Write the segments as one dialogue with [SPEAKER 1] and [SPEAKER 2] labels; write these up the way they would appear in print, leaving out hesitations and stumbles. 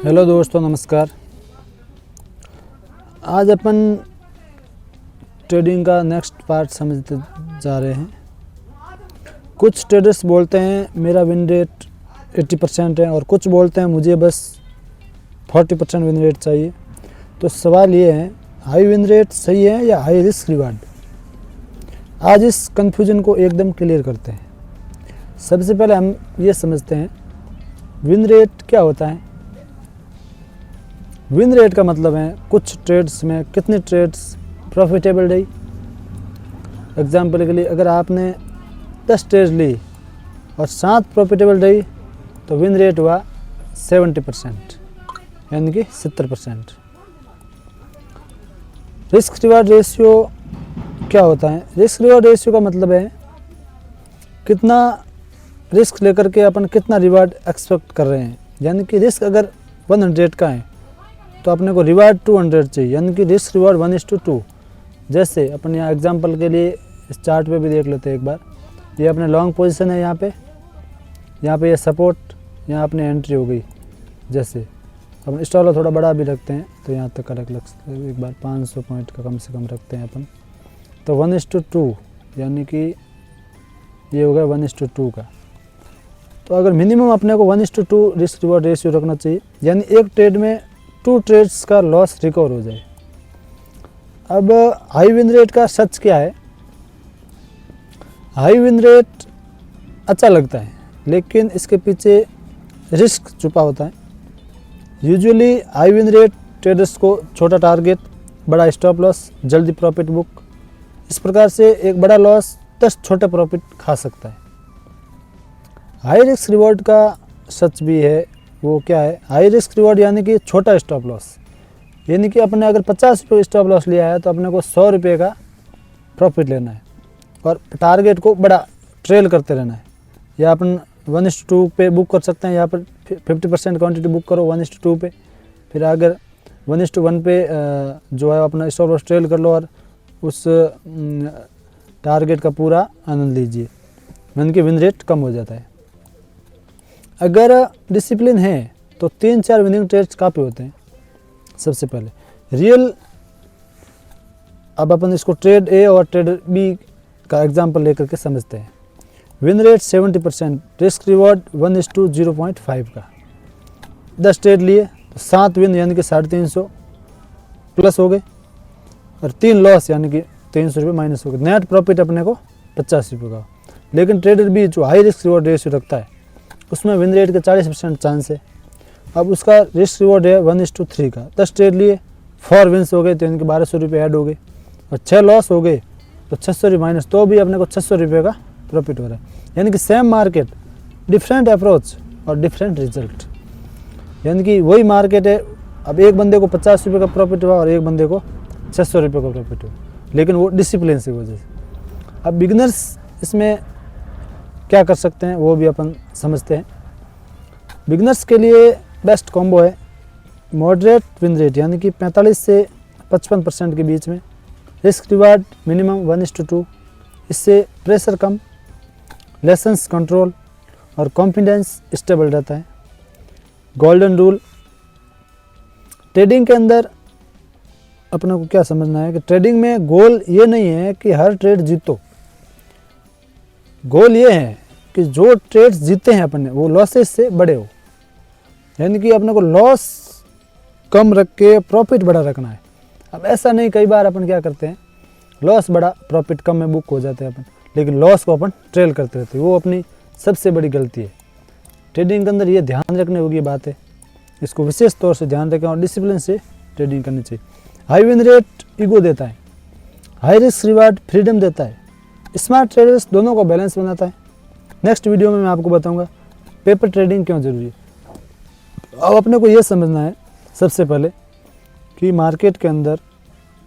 [SPEAKER 1] Hello दोस्तों, नमस्कार। आज अपन ट्रेडिंग का नेक्स्ट पार्ट समझते जा रहे हैं। कुछ ट्रेडर्स बोलते हैं मेरा विन रेट 80% है और कुछ बोलते हैं मुझे बस 40% विन रेट चाहिए। तो सवाल ये है, हाई विन रेट सही है या हाई रिस्क रिवार्ड? आज इस कन्फ्यूजन को एकदम क्लियर करते हैं। सबसे पहले हम ये समझते हैं विन रेट क्या होता है। विन रेट का मतलब है कुछ ट्रेड्स में कितने ट्रेड्स प्रॉफिटेबल रही। एग्जाम्पल के लिए अगर आपने 10 ट्रेड्स ली और 7 प्रॉफिटेबल रही तो विन रेट हुआ 70%, यानी कि 70%। रिस्क रिवार्ड रेशियो क्या होता है? रिस्क रिवार्ड रेशियो का मतलब है कितना रिस्क लेकर के अपन कितना रिवार्ड एक्सपेक्ट कर रहे हैं। यानी कि रिस्क अगर 100 का है तो अपने को रिवार्ड 200 चाहिए, यानी कि रिस्क रिवार्ड 1:2। जैसे अपन यहाँ एग्जांपल के लिए इस चार्ट पे भी देख लेते हैं एक बार। ये अपने लॉन्ग पोजीशन है, यहाँ पे ये सपोर्ट, यहाँ अपनी एंट्री हो गई। जैसे अपन स्टॉप थोड़ा बड़ा भी रखते हैं तो यहाँ तक रख एक बार 500 पॉइंट का कम से कम रखते हैं अपन। तो 1:2 यानी कि ये हो गया 1:2 का। तो अगर मिनिमम अपने को 1:2 रिस्क रिवार्ड रेशियो रखना चाहिए, यानी एक ट्रेड में 2 ट्रेड्स का लॉस रिकवर हो जाए। अब हाई विन रेट का सच क्या है? हाई विन रेट अच्छा लगता है लेकिन इसके पीछे रिस्क छुपा होता है। Usually high win rate traders को छोटा टारगेट, बड़ा स्टॉप लॉस, जल्दी प्रॉफिट बुक, इस प्रकार से एक बड़ा लॉस 10 छोटे प्रॉफिट खा सकता है। हाई रिस्क रिवॉर्ड का सच भी है। वो क्या है? हाई रिस्क रिवॉर्ड यानी कि छोटा स्टॉप लॉस, यानी कि अपने अगर 50 रुपये स्टॉप लॉस लिया है तो अपने को 100 रुपये का प्रॉफिट लेना है और टारगेट को बड़ा ट्रेल करते रहना है। या अपन 1:2 पे बुक कर सकते हैं, यहाँ पर 50% क्वांटिटी बुक करो 1:2 पे, फिर अगर 1:1 पे जो है अपना स्टॉप लॉस ट्रेल कर लो और उस टारगेट का पूरा आनंद लीजिए, यानी कि विन रेट कम हो जाता है। अगर डिसिप्लिन है तो 3-4 विनिंग ट्रेड्स काफ़ी होते हैं। सबसे पहले रियल, अब अपन इसको ट्रेड ए और ट्रेड बी का एग्जांपल लेकर के समझते हैं। विन रेट 70%, रिस्क रिवॉर्ड 1:0.5 का। 10 ट्रेड लिए तो 7 विन यानी कि 350 प्लस हो गए और 3 लॉस यानी कि 300 रुपये माइनस हो गए। नेट प्रॉफिट अपने को 50 रुपये का। लेकिन ट्रेडर बी जो हाई रिस्क रिवॉर्ड रेशियो रखता है उसमें विन रेट का 40% चांस है। अब उसका रिस्क रिवॉर्ड है 1:3 का। 10 ट्रेड लिए, 4 विन्स हो गए तो इनके 1200 रुपये ऐड हो गए और 6 लॉस हो गए तो 600 रुपये माइनस, तो भी अपने को 600 रुपये का प्रॉफिट हो रहा है। यानी कि सेम मार्केट, डिफरेंट अप्रोच और डिफरेंट रिजल्ट। यानी कि वही मार्केट है, अब एक बंदे को 50 रुपये का प्रॉफिट हुआ और एक बंदे को 600 रुपये का प्रॉफिट हुआ, लेकिन वो डिसिप्लिन की वजह से। अब बिगिनर्स इसमें क्या कर सकते हैं वो भी अपन समझते हैं। बिगनर्स के लिए बेस्ट कॉम्बो है मॉडरेट विन रेट, यानी कि 45 से 55% के बीच में, रिस्क रिवार्ड मिनिमम 1:2। इससे प्रेशर कम, लेसन्स कंट्रोल और कॉन्फिडेंस स्टेबल रहता है। गोल्डन रूल, ट्रेडिंग के अंदर अपने को क्या समझना है कि ट्रेडिंग में गोल ये नहीं है कि हर ट्रेड जीतो। गोल ये है कि जो ट्रेड्स जीते हैं अपने वो लॉसेस से बड़े हो, यानी कि अपने को लॉस कम रख के प्रॉफिट बड़ा रखना है। अब ऐसा नहीं, कई बार अपन क्या करते हैं लॉस बड़ा प्रॉफिट कम में बुक हो जाते हैं अपन, लेकिन लॉस को अपन ट्रेल करते रहते हैं। वो अपनी सबसे बड़ी गलती है। ट्रेडिंग के अंदर ये ध्यान रखने होगी बात है, इसको विशेष तौर से ध्यान रखें और डिसिप्लिन से ट्रेडिंग करनी चाहिए। हाई विन रेट ईगो देता है, हाई रिस्क रिवार्ड फ्रीडम देता है। स्मार्ट ट्रेडर्स दोनों को बैलेंस बनाता है। नेक्स्ट वीडियो में मैं आपको बताऊंगा पेपर ट्रेडिंग क्यों ज़रूरी है। अब अपने को ये समझना है सबसे पहले कि मार्केट के अंदर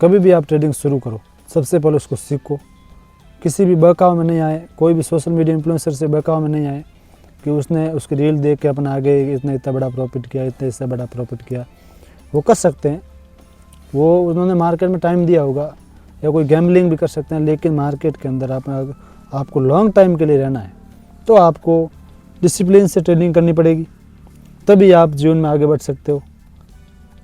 [SPEAKER 1] कभी भी आप ट्रेडिंग शुरू करो, सबसे पहले उसको सीखो। किसी भी बहकाव में नहीं आए, कोई भी सोशल मीडिया इन्फ्लुएंसर से बहकाव में नहीं आए कि उसने उसकी रील देख के अपना आगे इतना बड़ा प्रॉफिट किया, इससे बड़ा प्रॉफिट किया। वो कर सकते हैं, वो उन्होंने मार्केट में टाइम दिया होगा, या कोई गैम्बलिंग भी कर सकते हैं, लेकिन मार्केट के अंदर आपको लॉन्ग टाइम के लिए रहना है तो आपको डिसिप्लिन से ट्रेडिंग करनी पड़ेगी। तभी आप जीवन में आगे बढ़ सकते हो।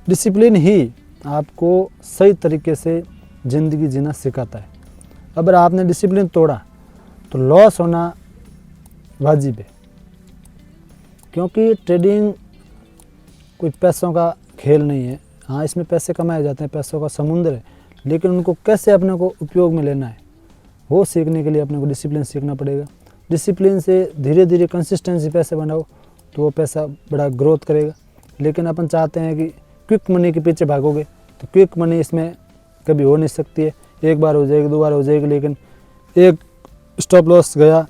[SPEAKER 1] डिसिप्लिन ही आपको सही तरीके से ज़िंदगी जीना सिखाता है। अगर आपने डिसिप्लिन तोड़ा तो लॉस होना वाजिब है, क्योंकि ट्रेडिंग कोई पैसों का खेल नहीं है। हाँ, इसमें पैसे कमाए जाते हैं, पैसों का समुद्र है, लेकिन उनको कैसे अपने को उपयोग में लेना है वो सीखने के लिए अपने को डिसिप्लिन सीखना पड़ेगा। डिसिप्लिन से धीरे धीरे कंसिस्टेंसी पैसे बनाओ तो वो पैसा बड़ा ग्रोथ करेगा। लेकिन अपन चाहते हैं कि क्विक मनी के पीछे भागोगे तो क्विक मनी इसमें कभी हो नहीं सकती है। एक बार हो जाएगी, 2 बार हो जाएगी, लेकिन एक स्टॉप लॉस गया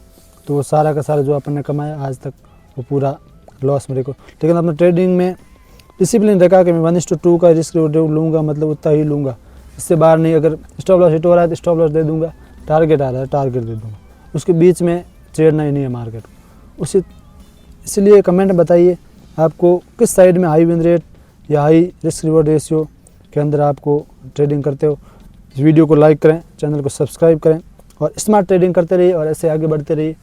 [SPEAKER 1] तो वो सारा का सारा जो अपन ने कमाया आज तक वो पूरा लॉस मेरे को। लेकिन अपने ट्रेडिंग में डिसिप्लिन रखा कि मैं 1:2 का रिस्क लूँगा, मतलब उतना ही लूँगा, इससे बाहर नहीं। अगर स्टॉप लॉस हिट हो रहा है तो स्टॉप लॉस दे दूँगा, टारगेट आ रहा है टारगेट दे दूँगा, उसके बीच में छेड़ना ही नहीं है मार्केट को। इसलिए कमेंट बताइए आपको किस साइड में हाई विन रेट या हाई रिस्क रिवॉर्ड रेशियो के अंदर आपको ट्रेडिंग करते हो। इस वीडियो को लाइक करें, चैनल को सब्सक्राइब करें और स्मार्ट ट्रेडिंग करते रहिए और ऐसे आगे बढ़ते रहिए।